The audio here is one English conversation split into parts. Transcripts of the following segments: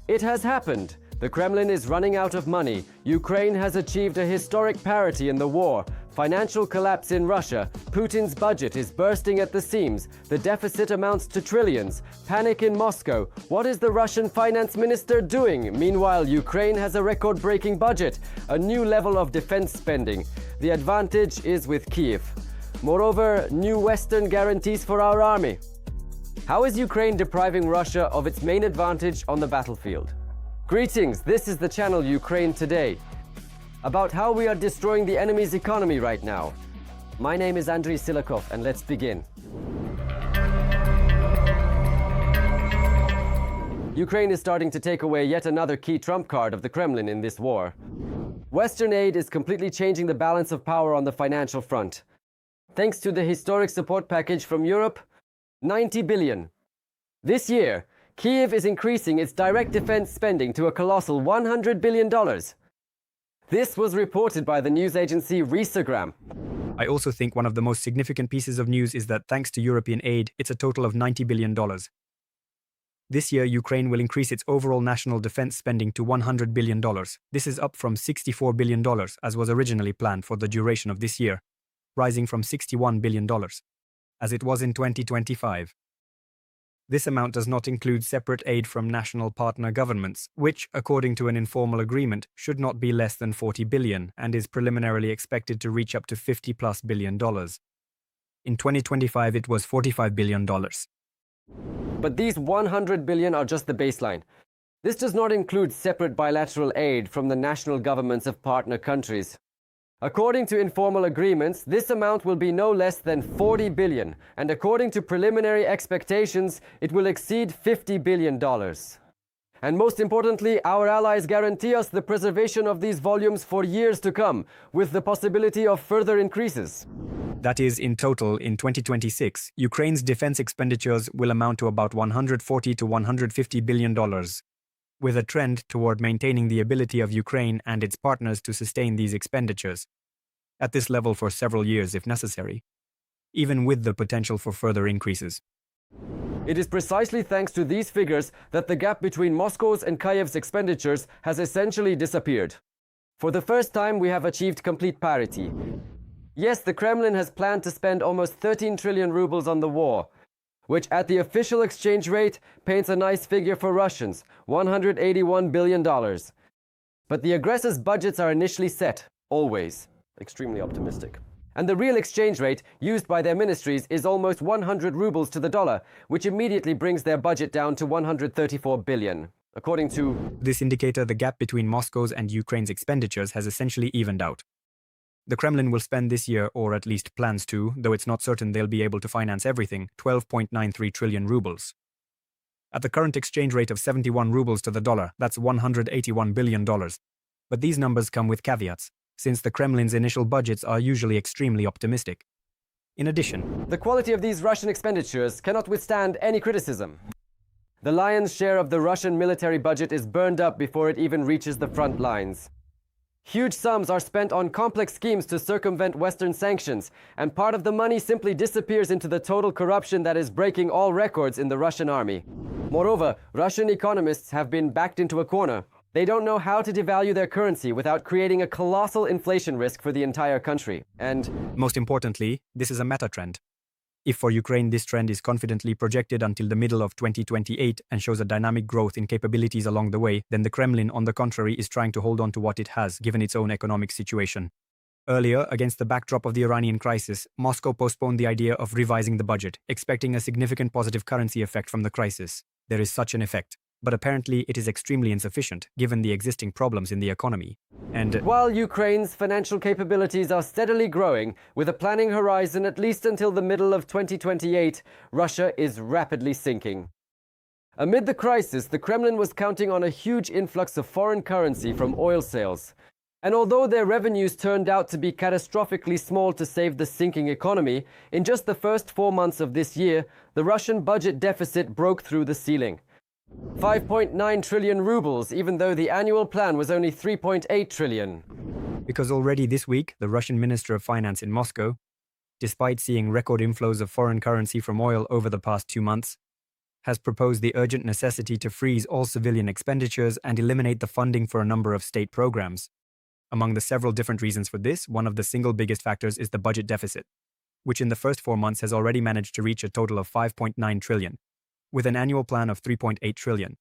It has happened. The Kremlin is running out of money. Ukraine has achieved a historic parity in the war. Financial collapse in Russia. Putin's budget is bursting at the seams. The deficit amounts to trillions. Panic in Moscow. What is the Russian finance minister doing? Meanwhile, Ukraine has a record-breaking budget, a new level of defense spending. The advantage is with Kyiv. Moreover, new Western guarantees for our army. How is Ukraine depriving Russia of its main advantage on the battlefield? Greetings, this is the channel Ukraine Today, about how we are destroying the enemy's economy right now. My name is Andriy Silakov, and let's begin. Ukraine is starting to take away yet another key trump card of the Kremlin in this war. Western aid is completely changing the balance of power on the financial front. Thanks to the historic support package from Europe, 90 billion. This year, Kyiv is increasing its direct defense spending to a colossal $100 billion. This was reported by the news agency Resogram. I also think one of the most significant pieces of news is that thanks to European aid, it's a total of $90 billion. This year, Ukraine will increase its overall national defense spending to $100 billion. This is up from $64 billion, as was originally planned for the duration of this year, rising from $61 billion, as it was in 2025. This amount does not include separate aid from national partner governments, which, according to an informal agreement, should not be less than $40 billion and is preliminarily expected to reach up to $50+ billion. In 2025, it was $45 billion. But these $100 billion are just the baseline. This does not include separate bilateral aid from the national governments of partner countries. According to informal agreements, this amount will be no less than $40 billion, and according to preliminary expectations, it will exceed $50 billion. And most importantly, our allies guarantee us the preservation of these volumes for years to come, with the possibility of further increases. That is, in total, in 2026, Ukraine's defense expenditures will amount to about $140 to $150 billion, with a trend toward maintaining the ability of Ukraine and its partners to sustain these expenditures at this level for several years if necessary, even with the potential for further increases. It is precisely thanks to these figures that the gap between Moscow's and Kyiv's expenditures has essentially disappeared. For the first time, we have achieved complete parity. Yes, the Kremlin has planned to spend almost 13 trillion rubles on the war, which at the official exchange rate paints a nice figure for Russians, $181 billion. But the aggressors' budgets are initially set, always, extremely optimistic. And the real exchange rate used by their ministries is almost 100 rubles to the dollar, which immediately brings their budget down to 134 billion. According to this indicator, the gap between Moscow's and Ukraine's expenditures has essentially evened out. The Kremlin will spend this year, or at least plans to, though it's not certain they'll be able to finance everything, 12.93 trillion rubles. At the current exchange rate of 71 rubles to the dollar, that's $181 billion. But these numbers come with caveats, since the Kremlin's initial budgets are usually extremely optimistic. In addition, the quality of these Russian expenditures cannot withstand any criticism. The lion's share of the Russian military budget is burned up before it even reaches the front lines. Huge sums are spent on complex schemes to circumvent Western sanctions, and part of the money simply disappears into the total corruption that is breaking all records in the Russian army. Moreover, Russian economists have been backed into a corner. They don't know how to devalue their currency without creating a colossal inflation risk for the entire country. And most importantly, this is a meta trend. If for Ukraine this trend is confidently projected until the middle of 2028 and shows a dynamic growth in capabilities along the way, then the Kremlin, on the contrary, is trying to hold on to what it has, given its own economic situation. Earlier, against the backdrop of the Iranian crisis, Moscow postponed the idea of revising the budget, expecting a significant positive currency effect from the crisis. There is such an effect, but apparently it is extremely insufficient, given the existing problems in the economy. And while Ukraine's financial capabilities are steadily growing, with a planning horizon at least until the middle of 2028, Russia is rapidly sinking. Amid the crisis, the Kremlin was counting on a huge influx of foreign currency from oil sales. And although their revenues turned out to be catastrophically small to save the sinking economy, in just the first 4 months of this year, the Russian budget deficit broke through the ceiling. 5.9 trillion rubles, even though the annual plan was only 3.8 trillion. Because already this week, the Russian Minister of Finance in Moscow, despite seeing record inflows of foreign currency from oil over the past 2 months, has proposed the urgent necessity to freeze all civilian expenditures and eliminate the funding for a number of state programs. Among the several different reasons for this, one of the single biggest factors is the budget deficit, which in the first 4 months has already managed to reach a total of 5.9 trillion, with an annual plan of 3.8 trillion.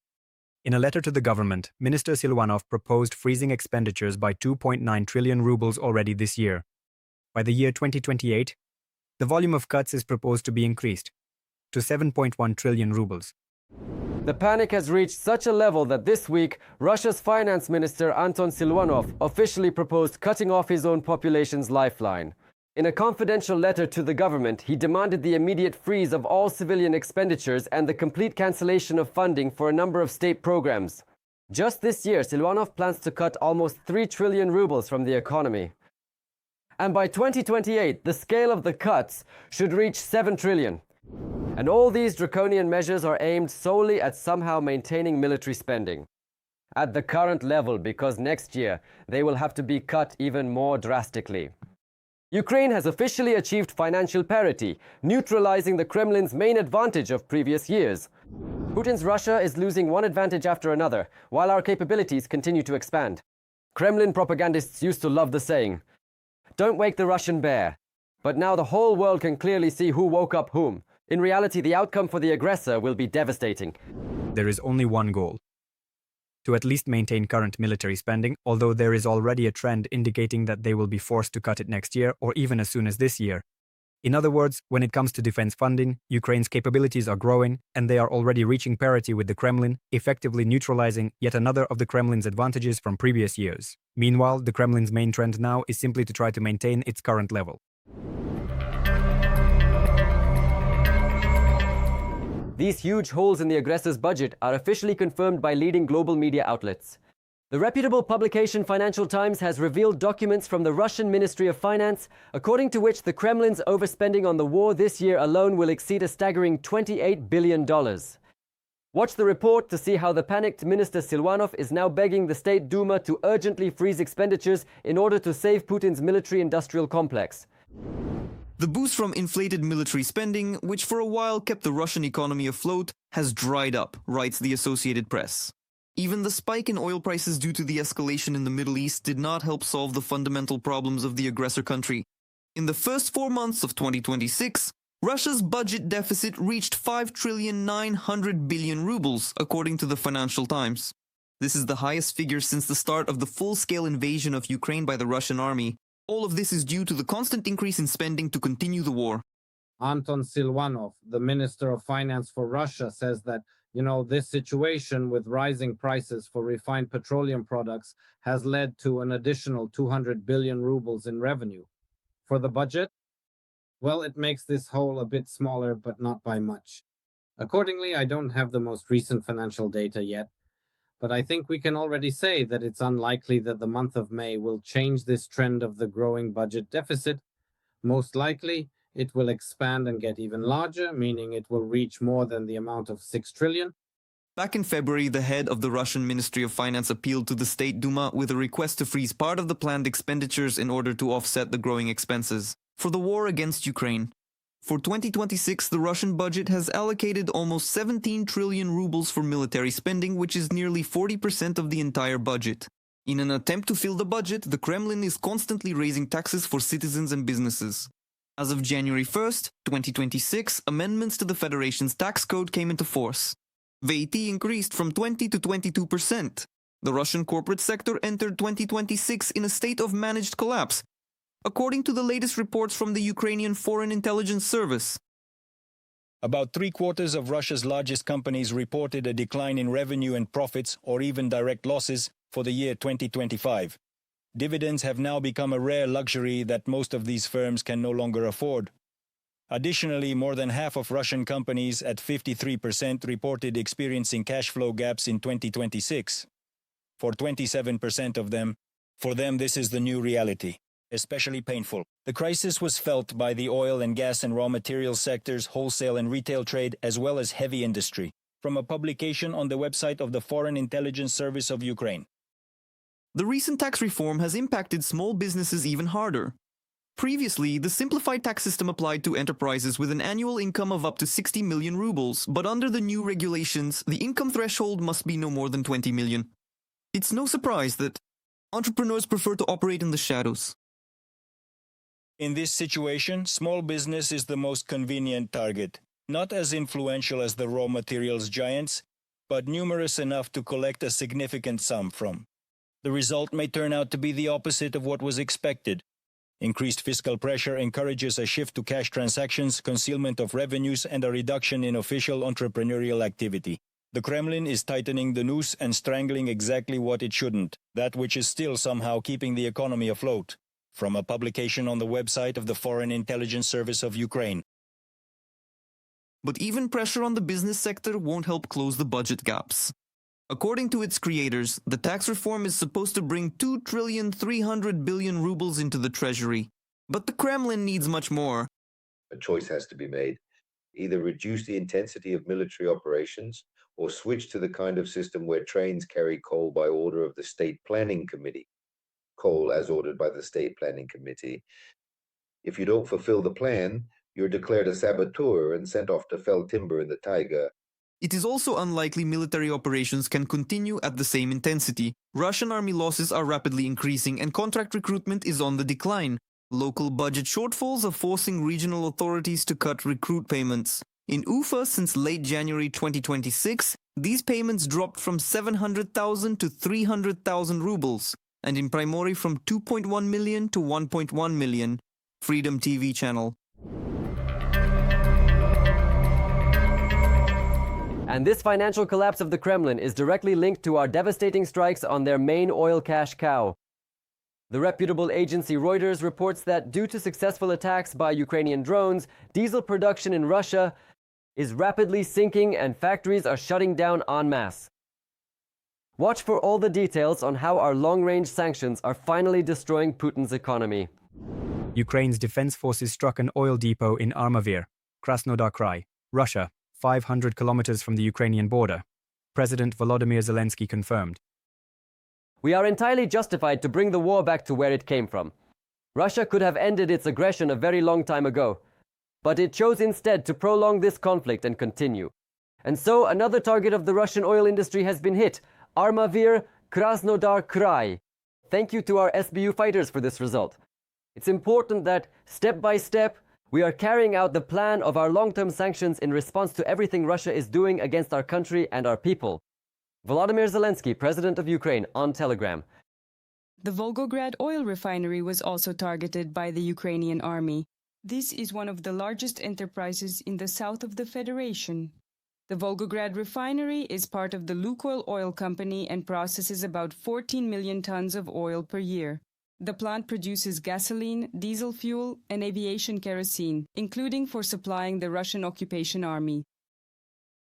In a letter to the government, Minister Silvanov proposed freezing expenditures by 2.9 trillion rubles already this year. By the year 2028, the volume of cuts is proposed to be increased to 7.1 trillion rubles. The panic has reached such a level that this week, Russia's finance minister Anton Silvanov officially proposed cutting off his own population's lifeline. In a confidential letter to the government, he demanded the immediate freeze of all civilian expenditures and the complete cancellation of funding for a number of state programs. Just this year, Silvanov plans to cut almost 3 trillion rubles from the economy. And by 2028, the scale of the cuts should reach 7 trillion. And all these draconian measures are aimed solely at somehow maintaining military spending at the current level, because next year they will have to be cut even more drastically. Ukraine has officially achieved financial parity, neutralizing the Kremlin's main advantage of previous years. Putin's Russia is losing one advantage after another, while our capabilities continue to expand. Kremlin propagandists used to love the saying, "Don't wake the Russian bear." But now the whole world can clearly see who woke up whom. In reality, the outcome for the aggressor will be devastating. There is only one goal: to at least maintain current military spending, although there is already a trend indicating that they will be forced to cut it next year or even as soon as this year. In other words, when it comes to defense funding, Ukraine's capabilities are growing and they are already reaching parity with the Kremlin, effectively neutralizing yet another of the Kremlin's advantages from previous years. Meanwhile, the Kremlin's main trend now is simply to try to maintain its current level. These huge holes in the aggressor's budget are officially confirmed by leading global media outlets. The reputable publication Financial Times has revealed documents from the Russian Ministry of Finance, according to which the Kremlin's overspending on the war this year alone will exceed a staggering $28 billion. Watch the report to see how the panicked Minister Silvanov is now begging the State Duma to urgently freeze expenditures in order to save Putin's military-industrial complex. The boost from inflated military spending, which for a while kept the Russian economy afloat, has dried up, writes the Associated Press. Even the spike in oil prices due to the escalation in the Middle East did not help solve the fundamental problems of the aggressor country. In the first 4 months of 2026, Russia's budget deficit reached 5,900 billion rubles, according to the Financial Times. This is the highest figure since the start of the full-scale invasion of Ukraine by the Russian army. All of this is due to the constant increase in spending to continue the war. Anton Silvanov, the Minister of Finance for Russia, says that, this situation with rising prices for refined petroleum products has led to an additional 200 billion rubles in revenue. For the budget, well, it makes this hole a bit smaller, but not by much. Accordingly, I don't have the most recent financial data yet, but I think we can already say that it's unlikely that the month of May will change this trend of the growing budget deficit. Most likely, it will expand and get even larger, meaning it will reach more than the amount of 6 trillion. Back in February, the head of the Russian Ministry of Finance appealed to the State Duma with a request to freeze part of the planned expenditures in order to offset the growing expenses for the war against Ukraine. For 2026, the Russian budget has allocated almost 17 trillion rubles for military spending, which is nearly 40% of the entire budget. In an attempt to fill the budget, the Kremlin is constantly raising taxes for citizens and businesses. As of January 1st, 2026, amendments to the Federation's tax code came into force. VAT increased from 20 to 22%. The Russian corporate sector entered 2026 in a state of managed collapse, according to the latest reports from the Ukrainian Foreign Intelligence Service. About 3/4 of Russia's largest companies reported a decline in revenue and profits, or even direct losses, for the year 2025. Dividends have now become a rare luxury that most of these firms can no longer afford. Additionally, more than half of Russian companies, at 53%, reported experiencing cash flow gaps in 2026. For 27% of them, this is the new reality. Especially painful. The crisis was felt by the oil and gas and raw materials sectors, wholesale and retail trade, as well as heavy industry. From a publication on the website of the Foreign Intelligence Service of Ukraine. The recent tax reform has impacted small businesses even harder. Previously, the simplified tax system applied to enterprises with an annual income of up to 60 million rubles, but under the new regulations, the income threshold must be no more than 20 million. It's no surprise that entrepreneurs prefer to operate in the shadows. In this situation, small business is the most convenient target, not as influential as the raw materials giants, but numerous enough to collect a significant sum from. The result may turn out to be the opposite of what was expected. Increased fiscal pressure encourages a shift to cash transactions, concealment of revenues, and a reduction in official entrepreneurial activity. The Kremlin is tightening the noose and strangling exactly what it shouldn't, that which is still somehow keeping the economy afloat. From a publication on the website of the Foreign Intelligence Service of Ukraine. But even pressure on the business sector won't help close the budget gaps. According to its creators, the tax reform is supposed to bring 2,300 billion rubles into the treasury. But the Kremlin needs much more. A choice has to be made. Either reduce the intensity of military operations or switch to the kind of system where trains carry coal by order of the State Planning Committee. Coal as ordered by the State Planning Committee. If you don't fulfill the plan, you're declared a saboteur and sent off to fell timber in the taiga. It is also unlikely military operations can continue at the same intensity. Russian army losses are rapidly increasing and contract recruitment is on the decline. Local budget shortfalls are forcing regional authorities to cut recruit payments. In Ufa, since late January 2026, these payments dropped from 700,000 to 300,000 rubles, and in Primorye from 2.1 million to 1.1 million. Freedom TV channel. And this financial collapse of the Kremlin is directly linked to our devastating strikes on their main oil cash cow. The reputable agency Reuters reports that due to successful attacks by Ukrainian drones, diesel production in Russia is rapidly sinking and factories are shutting down en masse. Watch for all the details on how our long-range sanctions are finally destroying Putin's economy. Ukraine's defense forces struck an oil depot in Armavir, Krasnodar Krai, Russia, 500 kilometers from the Ukrainian border. President Volodymyr Zelensky confirmed. We are entirely justified to bring the war back to where it came from. Russia could have ended its aggression a very long time ago, but it chose instead to prolong this conflict and continue. And so another target of the Russian oil industry has been hit, Armavir, Krasnodar Krai. Thank you to our SBU fighters for this result. It's important that, step by step, we are carrying out the plan of our long-term sanctions in response to everything Russia is doing against our country and our people. Volodymyr Zelensky, President of Ukraine, on Telegram. The Volgograd oil refinery was also targeted by the Ukrainian army. This is one of the largest enterprises in the south of the Federation. The Volgograd refinery is part of the Lukoil oil company and processes about 14 million tons of oil per year. The plant produces gasoline, diesel fuel, and aviation kerosene, including for supplying the Russian occupation army.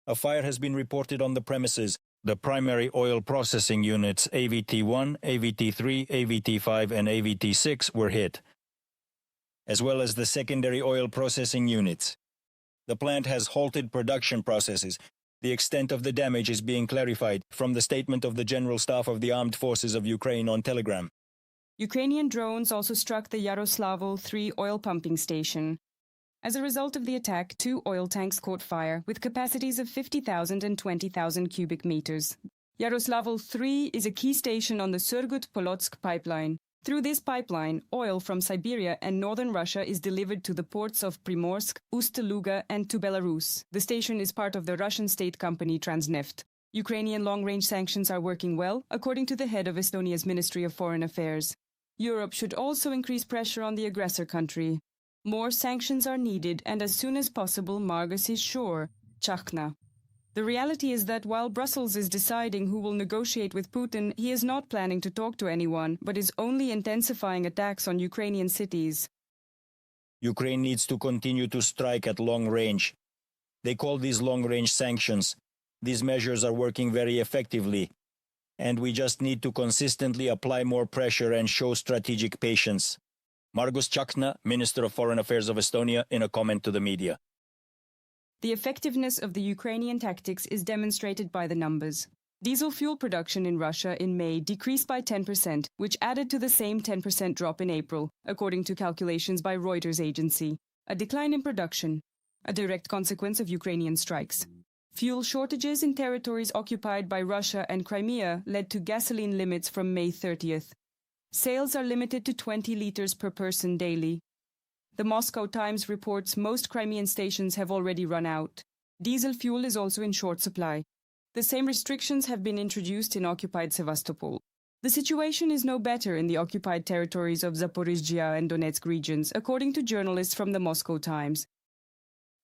A fire has been reported on the premises. The primary oil processing units AVT-1, AVT-3, AVT-5, and AVT-6 were hit, as well as the secondary oil processing units. The plant has halted production processes. The extent of the damage is being clarified from the statement of the General Staff of the Armed Forces of Ukraine on Telegram. Ukrainian drones also struck the Yaroslavl 3 oil pumping station. As a result of the attack, 2 oil tanks caught fire with capacities of 50,000 and 20,000 cubic meters. Yaroslavl 3 is a key station on the Surgut-Polotsk pipeline. Through this pipeline, oil from Siberia and northern Russia is delivered to the ports of Primorsk, Ust-Luga, and to Belarus. The station is part of the Russian state company Transneft. Ukrainian long-range sanctions are working well, according to the head of Estonia's Ministry of Foreign Affairs. Europe should also increase pressure on the aggressor country. More sanctions are needed, and as soon as possible, Margus is sure. Chakna. The reality is that while Brussels is deciding who will negotiate with Putin, he is not planning to talk to anyone, but is only intensifying attacks on Ukrainian cities. Ukraine needs to continue to strike at long range. They call these long-range sanctions. These measures are working very effectively, and we just need to consistently apply more pressure and show strategic patience. Margus Chakna, Minister of Foreign Affairs of Estonia, in a comment to the media. The effectiveness of the Ukrainian tactics is demonstrated by the numbers. Diesel fuel production in Russia in May decreased by 10%, which added to the same 10% drop in April, according to calculations by Reuters agency. A decline in production, a direct consequence of Ukrainian strikes. Fuel shortages in territories occupied by Russia and Crimea led to gasoline limits from May 30th. Sales are limited to 20 liters per person daily. The Moscow Times reports most Crimean stations have already run out. Diesel fuel is also in short supply. The same restrictions have been introduced in occupied Sevastopol. The situation is no better in the occupied territories of Zaporizhzhia and Donetsk regions, according to journalists from the Moscow Times.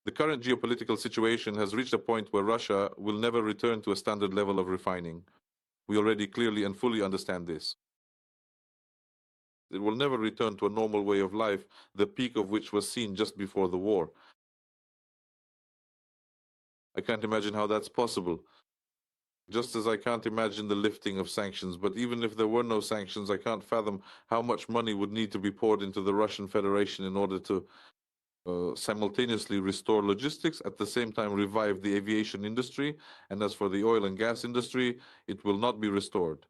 The current geopolitical situation has reached a point where Russia will never return to a standard level of refining. We already clearly and fully understand this. It will never return to a normal way of life, the peak of which was seen just before the war. I can't imagine how that's possible. Just as I can't imagine the lifting of sanctions, but even if there were no sanctions, I can't fathom how much money would need to be poured into the Russian Federation in order to simultaneously restore logistics, at the same time revive the aviation industry, and as for the oil and gas industry, it will not be restored.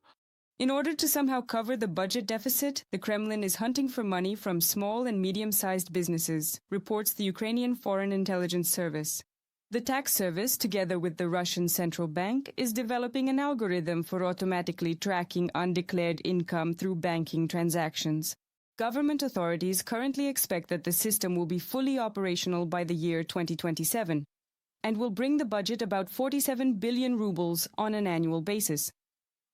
In order to somehow cover the budget deficit, the Kremlin is hunting for money from small and medium-sized businesses, reports the Ukrainian Foreign Intelligence Service. The tax service, together with the Russian Central Bank, is developing an algorithm for automatically tracking undeclared income through banking transactions. Government authorities currently expect that the system will be fully operational by the year 2027 and will bring the budget about 47 billion rubles on an annual basis.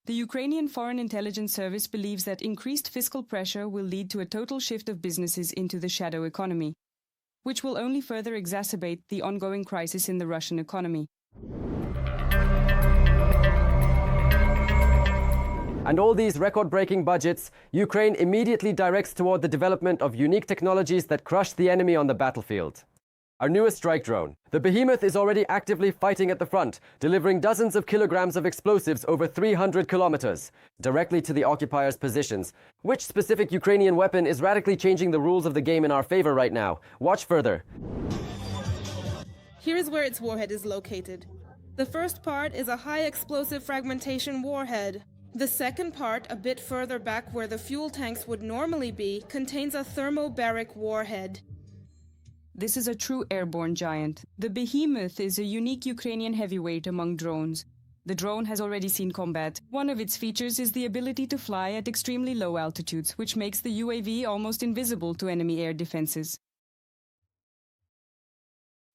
The Ukrainian Foreign Intelligence Service believes that increased fiscal pressure will lead to a total shift of businesses into the shadow economy, which will only further exacerbate the ongoing crisis in the Russian economy. And all these record-breaking budgets, Ukraine immediately directs toward the development of unique technologies that crush the enemy on the battlefield. Our newest strike drone, the Behemoth, is already actively fighting at the front, delivering dozens of kilograms of explosives over 300 kilometers, directly to the occupiers' positions. Which specific Ukrainian weapon is radically changing the rules of the game in our favor right now? Watch further. Here is where its warhead is located. The first part is a high explosive fragmentation warhead. The second part, a bit further back where the fuel tanks would normally be, contains a thermobaric warhead. This is a true airborne giant. The Behemoth is a unique Ukrainian heavyweight among drones. The drone has already seen combat. One of its features is the ability to fly at extremely low altitudes, which makes the UAV almost invisible to enemy air defenses.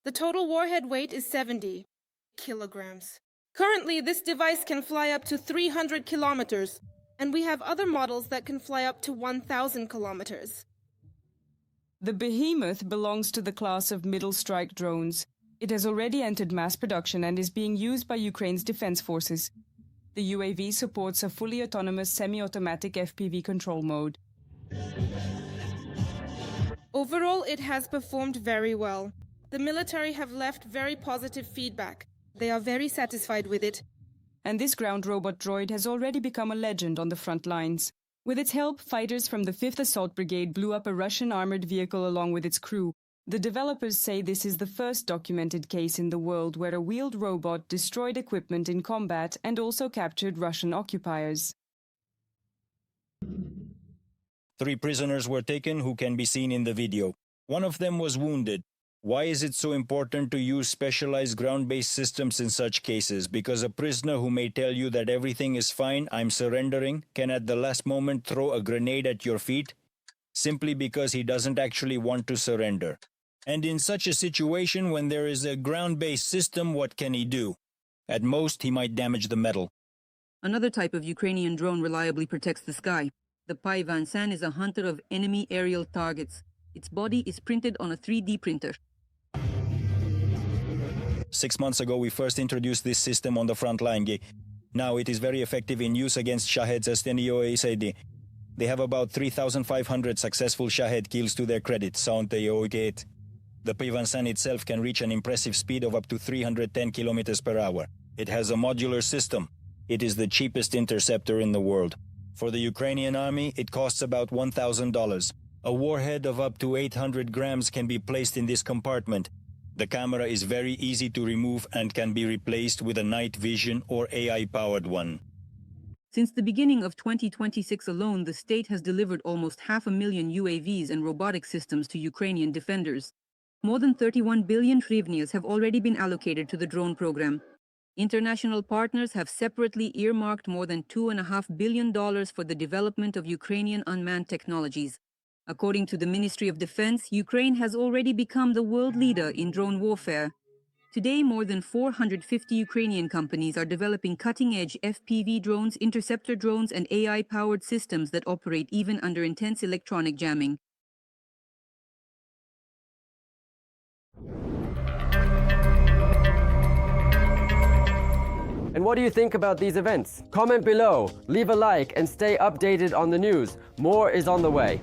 The total warhead weight is 70 kilograms. Currently, this device can fly up to 300 kilometers, and we have other models that can fly up to 1,000 kilometers. The Behemoth belongs to the class of middle strike drones. It has already entered mass production and is being used by Ukraine's defense forces. The UAV supports a fully autonomous semi-automatic FPV control mode. Overall, it has performed very well. The military have left very positive feedback. They are very satisfied with it. And this ground robot droid has already become a legend on the front lines. With its help, fighters from the 5th Assault Brigade blew up a Russian armored vehicle along with its crew. The developers say this is the first documented case in the world where a wheeled robot destroyed equipment in combat and also captured Russian occupiers. 3 prisoners were taken who can be seen in the video. One of them was wounded. Why is it so important to use specialized ground-based systems in such cases? Because a prisoner who may tell you that everything is fine, I'm surrendering, can at the last moment throw a grenade at your feet, simply because he doesn't actually want to surrender. And in such a situation, when there is a ground-based system, what can he do? At most, he might damage the metal. Another type of Ukrainian drone reliably protects the sky. The Paivansan is a hunter of enemy aerial targets. Its body is printed on a 3D printer. 6 months ago, we first introduced this system on the front line. Now it is very effective in use against Shaheds STNIO. They have about 3,500 successful Shahed kills to their credit. The Paivansan itself can reach an impressive speed of up to 310 kilometers per hour. It has a modular system. It is the cheapest interceptor in the world. For the Ukrainian army, it costs about $1,000. A warhead of up to 800 grams can be placed in this compartment. The camera is very easy to remove and can be replaced with a night vision or AI-powered one. Since the beginning of 2026 alone, the state has delivered almost 500,000 UAVs and robotic systems to Ukrainian defenders. More than 31 billion hryvnias have already been allocated to the drone program. International partners have separately earmarked more than $2.5 billion for the development of Ukrainian unmanned technologies. According to the Ministry of Defense, Ukraine has already become the world leader in drone warfare. Today, more than 450 Ukrainian companies are developing cutting-edge FPV drones, interceptor drones, and AI-powered systems that operate even under intense electronic jamming. And what do you think about these events? Comment below, leave a like, and stay updated on the news. More is on the way.